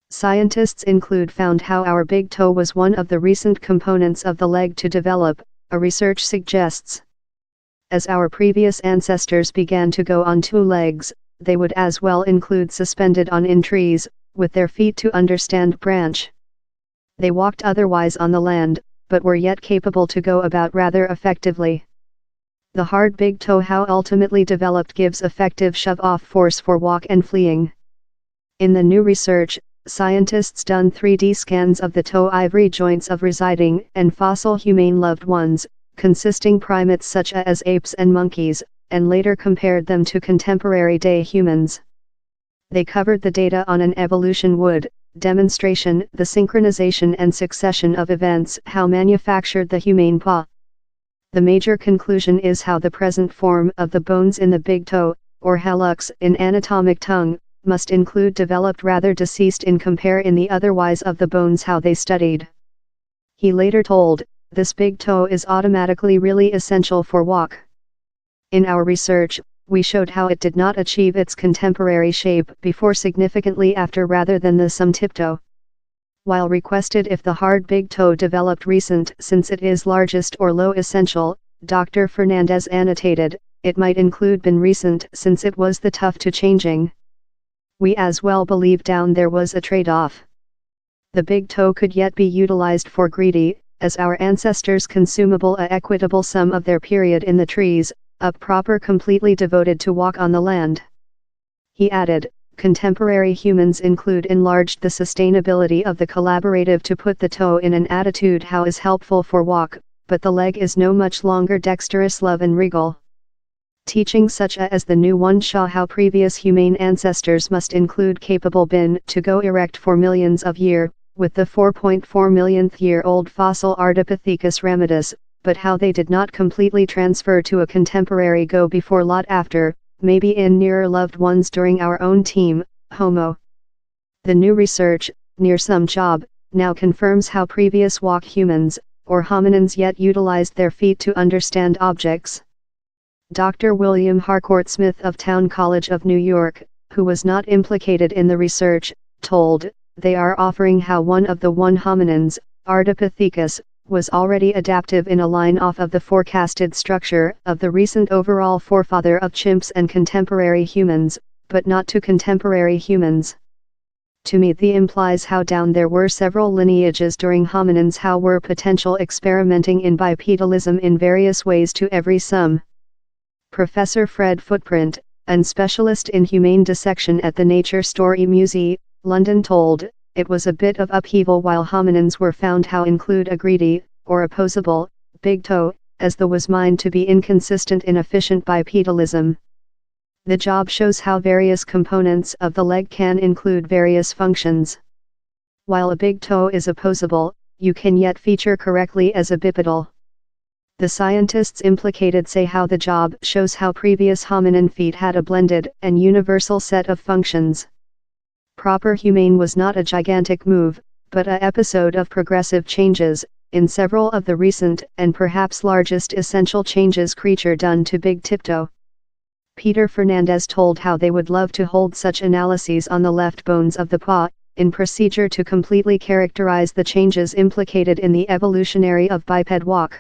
Scientists include found how our big toe was one of the recent components of the leg to develop, a research suggests. As our previous ancestors began to go on two legs, they would as well include suspended on in trees, with their feet to understand branch. They walked otherwise on the land, but were yet capable to go about rather effectively. The hard big toe how ultimately developed gives effective shove-off force for walk and fleeing. In the new research, scientists done 3D scans of the toe ivory joints of residing and fossil humane loved ones, consisting primates such as apes and monkeys, and later compared them to contemporary day humans. They covered the data on an evolution would demonstration the synchronization and succession of events how manufactured the humane paw. The major conclusion is how the present form of the bones in the big toe, or hallux in anatomic tongue, must include developed rather deceased in compare in the otherwise of the bones how they studied. He later told, this big toe is automatically really essential for walk. In our research, we showed how it did not achieve its contemporary shape before significantly after rather than the some tiptoe. While requested if the hard big toe developed recent since it is largest or low essential, Dr. Fernandez annotated, it might include been recent since it was the tough to changing. We as well believe down there was a trade-off. The big toe could yet be utilized for greedy, as our ancestors consumable a equitable sum of their period in the trees, up proper completely devoted to walk on the land. He added, contemporary humans include enlarged the sustainability of the collaborative to put the toe in an attitude how is helpful for walk, but the leg is no much longer dexterous love and regal. Teaching such as the new one show how previous humane ancestors must include capable been to go erect for millions of year, with the 4.4 millionth year old fossil Ardipithecus ramidus, but how they did not completely transfer to a contemporary go before lot after, maybe in nearer loved ones during our own team, Homo. The new research, near some job, now confirms how previous walk humans, or hominins yet utilized their feet to understand objects. Dr. William Harcourt Smith of Town College of New York, who was not implicated in the research, told, they are offering how one of the hominins, Ardipithecus, was already adaptive in a line off of the forecasted structure of the recent overall forefather of chimps and contemporary humans, but not to contemporary humans. To me the implies how down there were several lineages during hominins how were potential experimenting in bipedalism in various ways to every some. Professor Fred Footprint, and specialist in humane dissection at the Nature Story Museum, London told, it was a bit of upheaval while hominins were found how include a greedy, or opposable, big toe, as the was mined to be inconsistent in efficient bipedalism. The job shows how various components of the leg can include various functions. While a big toe is opposable, you can yet feature correctly as a bipedal. The scientists implicated say how the job shows how previous hominin feet had a blended and universal set of functions. Proper humane was not a gigantic move, but a episode of progressive changes, in several of the recent and perhaps largest essential changes creature done to big tiptoe. Peter Fernandez told how they would love to hold such analyses on the left bones of the paw, in procedure to completely characterize the changes implicated in the evolutionary of biped walk.